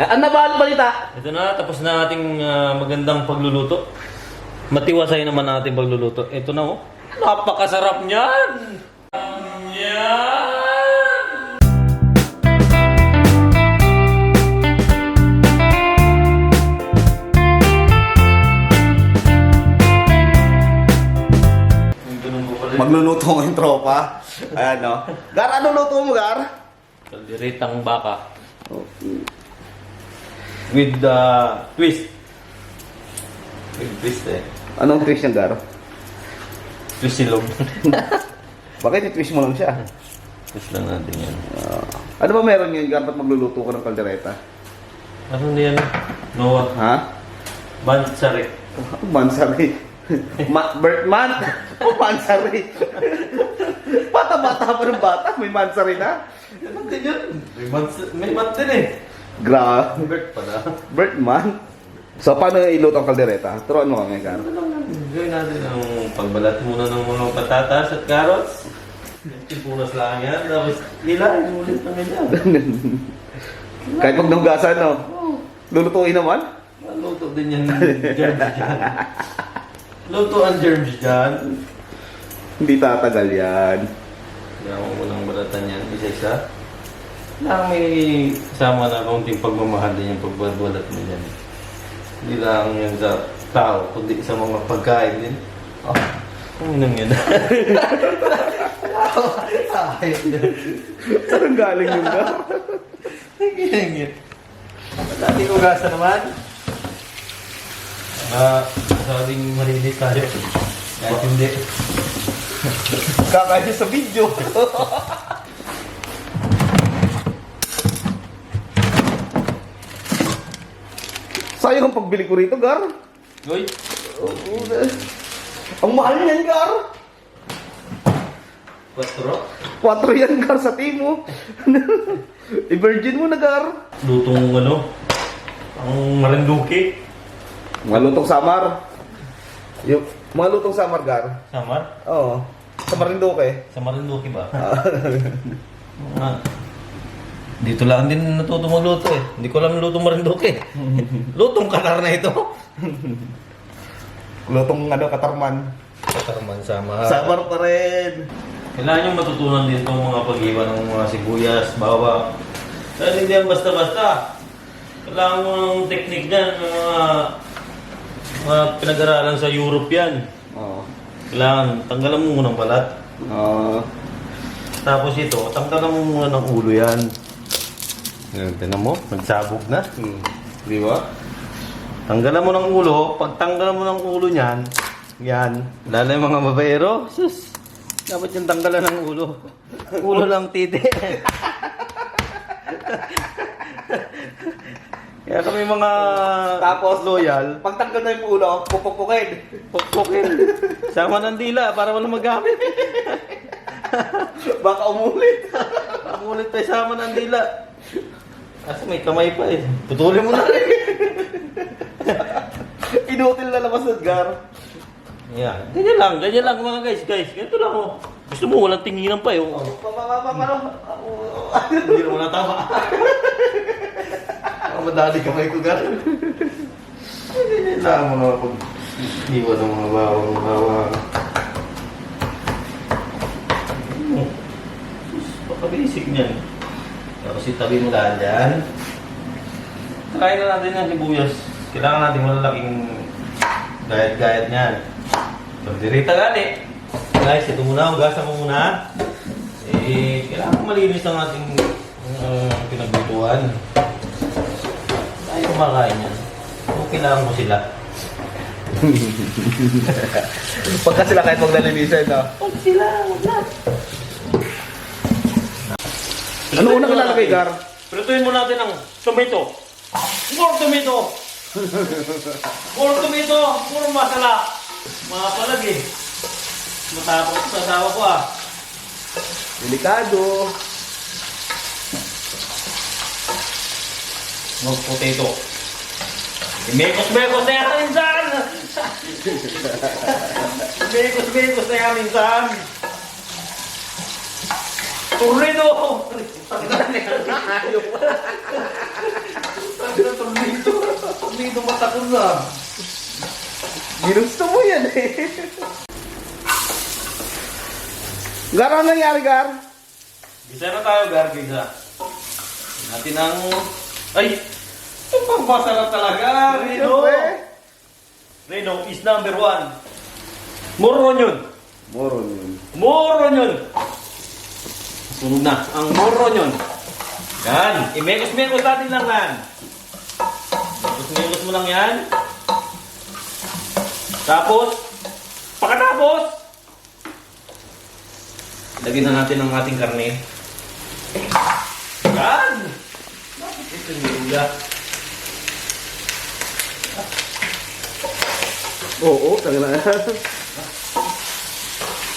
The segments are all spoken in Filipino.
Ano ba balita? Ito na, tapos na ating magandang pagluluto. Matiwasay naman natin pagluluto. Ito na oh. Napakasarap niyan! Yan! Magluluto ng tropa. Ayan, no? Gar, ano luto mo, Gar? Kalderitang baka. With twist. With twist eh. Anong twist niya, Gar? Twist silog. Bakit i-twist mo lang siya? Twist lang natin yan. Ano ba meron yun, Gar? Ba't magluluto ka ng kaldereta? Ano yan? Noah. Ha? Bansari. Mansari. Birthman? O mansari? Bata-bata pa ng bata, may mansari na. Ano din yun? May month din eh. Bird pala. Birthman? So, paano iluto ang kaldereta? Turuan mo kami, Gar. Gawin natin ang pagbalat muna ng mga patatas at carrots. Timpunas lang yan. Tapos hilahin ulit ng ganyan. Kahit pag nahugasan, no? Lulutuin naman? Luto din yan. Germs dyan. Luto ang germs dyan. Hindi tatagal yan. Kailangan mo lang balatan yan. Isa-isa. Kailangan may kasama na kaunting pagmamahal din yung pagbabalat mo yan. Hindi lang yan sa tao, kundi sa mga pagkain din. Oh, kung inang yan. Saan galing yun, Gar? Naging yan. Dati ko gasa naman. Masaling malinis tayo. Kahit hindi. Kakaya sa video. Sayang ang pagbili ko rito, Gar. Uy! Ang mahal niyan, Gar. 4 yan, Gar, sa timo. I-virgin mo na, Gar. Lutong ano? Ang marinduki. Mga lutong samar. Yung mga lutong samar, Gar. Samar? Oo. Sa Marinduque. Sa marinduki ba? Dito lang din natuto magluto eh. Hindi ko alam lutong marinduki. Lutong katar na ito. Lutong ano, katarman. Katarman sama. Samar pa rin. Kailangan nyo matutunan din itong mga pag-iwa ng mga sibuyas, bawang. Dahil hindi yan basta-basta. Kailangan mo ng teknik dyan, mga pinag-aralan sa Europe yan. Oo. Kailangan, tanggalan mo muna ng balat. Tapos ito, tanggalan mo muna ng ulo yan. Yan, tinan mo, nagsabog na. Di ba? Tanggalan mo ng ulo, pag tanggalan mo ng ulo niyan, yan, lalo yung mga babaero, sus, dapat yung tanggalan ng ulo. Ulo lang titi. Kaya kami mga Tapos, loyal, pagtanggal na yung ulo, pupukpukin. pukpukin. Sama ng dila para walang magamit. Baka umulit. Pamulit tayo sama ng dila. Kasi may kamay pa eh. Putulin mo na rin. Inutil na labas ng Gar. Yan. Ganyan lang mga guys. Ganito lang oh. Gusto mo walang tinginan pa eh. Oh. Paano? Hindi naman natama. Madali kamay ko, Gar. Ganyan lang mga pag-iwan ng mga bawang. Pagka-basic niyan. Tapos itabi mo lahat dyan. Kain na natin ng sibuyas. Kailangan natin malalaking gayat-gayat niyan. Pagdirita gani. Guys, ito muna. Hugasan mo muna. Kailangan malinis ang ating pinaglutuan. Tayo kumakain yan. So, kailangan ko sila. Pagka sila kahit maglilinisan, no? Huwag sila. Huwag na. Ano unang ilalagay, Gar? Prituin mo natin ang tomato. More tomato. More tomato. More masala. Mga palagi. Matapos sa asawa ko ah. Delikado. More potato. Mekos-mekos na yan minsan. Mekos-mekos na yan minsan. Tornado! Ang tornado. Tornado mata ko na. Ginusto mo yan eh. Gar, ano nangyari, Gar? Gisa na tayo, Gar. Gisa. Natin ang... Ay! Ito pang masarap talaga, Reno. Siyempre. Reno is number 1. Moron yun. Moron yun. Moron yun. Sunod na. Ang moron yun. Yan. Imekos-mekos natin lang yan. Imekos-mekos mo lang yan. Tapos, pagkatapos, lagyan na natin ang ating karne. Yan. Bakit ito yung uga? Oo, talaga na.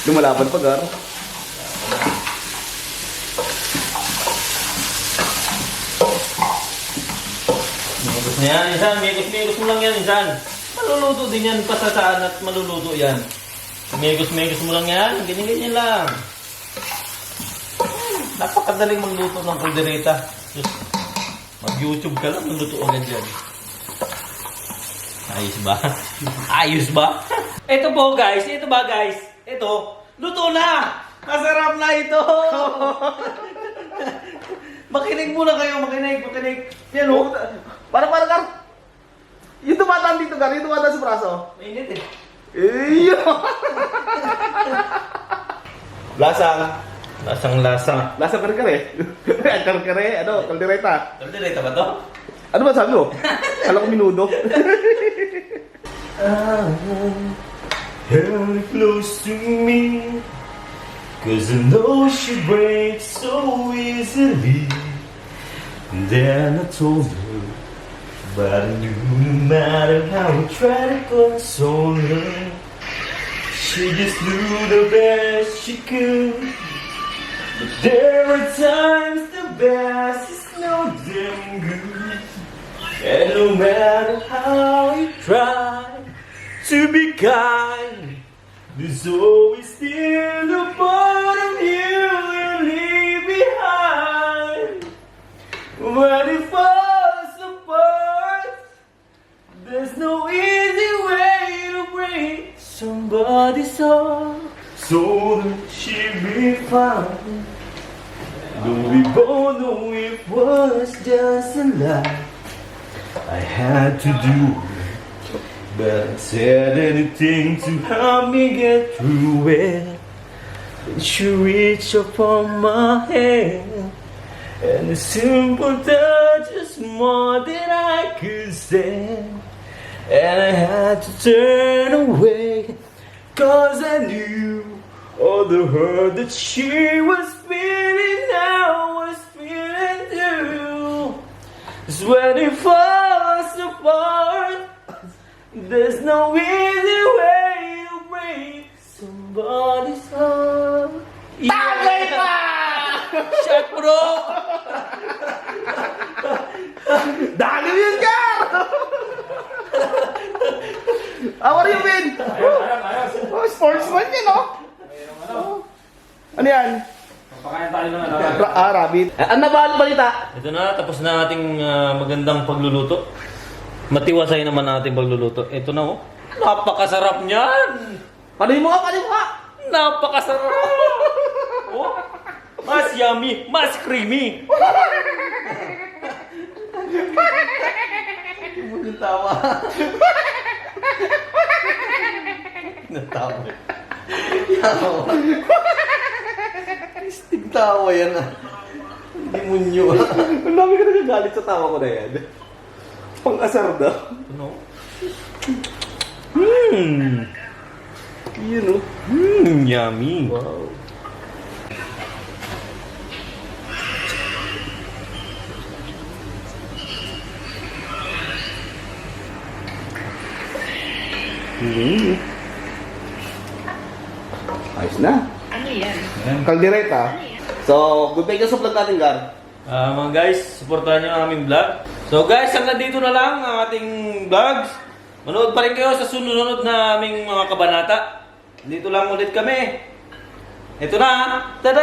Lumalaban pa, Gar. Mekos na yan, insan. Mekos-mekos mo lang yan, insan. Maluluto din yan, pasasaan at maluluto yan. Mekos-mekos mo lang yan, ganyan-ganyan lang. Napakadaling magluto ng kaldereta. Just mag-YouTube ka lang, magluto agad yan. Ayos ba? Ayos ba? Ito po guys, ito ba guys? Ito, luto na! Masarap na ito! Makinig muna kayo, makinig. Yan o. Para, Gar. Yung tumataan dito, Gar. Yung tumataan sa braso. Mainit eh. Iyo. Lasang. Lasang-lasa. Lasang kare-kare. Kare-kare, ano, kaldereta. Kaldereta ba to? Ano ba sabi mo? Kala ko minudo. Held close to me, 'cause I know she breaks so easily. And then I told her, but I knew no matter how I tried to console her, she just do the best she could. But there are times the best is no damn good. And no matter how you try to be kind, there's always still a part of you leave behind. When it falls apart, there's no easy way to break somebody's heart, so that she'll be fine. Though we both know it was just a lie I had to do it, but I said anything to help me get through it. Then she reached upon my hand, and a simple touch is more than I could stand. And I had to turn away, 'cause I knew all the hurt that she was feeling, I was feeling too. 'Cause when it falls apart, there's no easy way to break somebody's heart. Tagay pa! Shot, bro! Dali yun, Gar! How are you, Vin? Oh, sportsman yan, no? Ano yan? Pakain tayo ng ano. Rabbit. Ano na ba ang balita? Ito na, tapos na ating magandang pagluluto. Matiwasay naman ating pagluluto. Ito na, oh. Napakasarap niyan! Paano mo ka? Napakasarap! Oh, mas yummy, mas creamy. Yung tawa. Natawa. Stig tawa yan ah. Demonyo ah. Ang dami ka nagagalit sa tawa ko na yan. Pang-asar daw. Ano? Yun oh. Yummy. Wow. Ayos na. Ano yan? Kaldereta. So, good day ka sa vlog natin, Gar. Mga guys, supportahan nyo ang aming vlog. So guys, hanggang dito na lang ang ating vlogs. Manood pa rin kayo sa sunod na aming mga kabanata. Dito lang ulit kami. Ito na. Tada!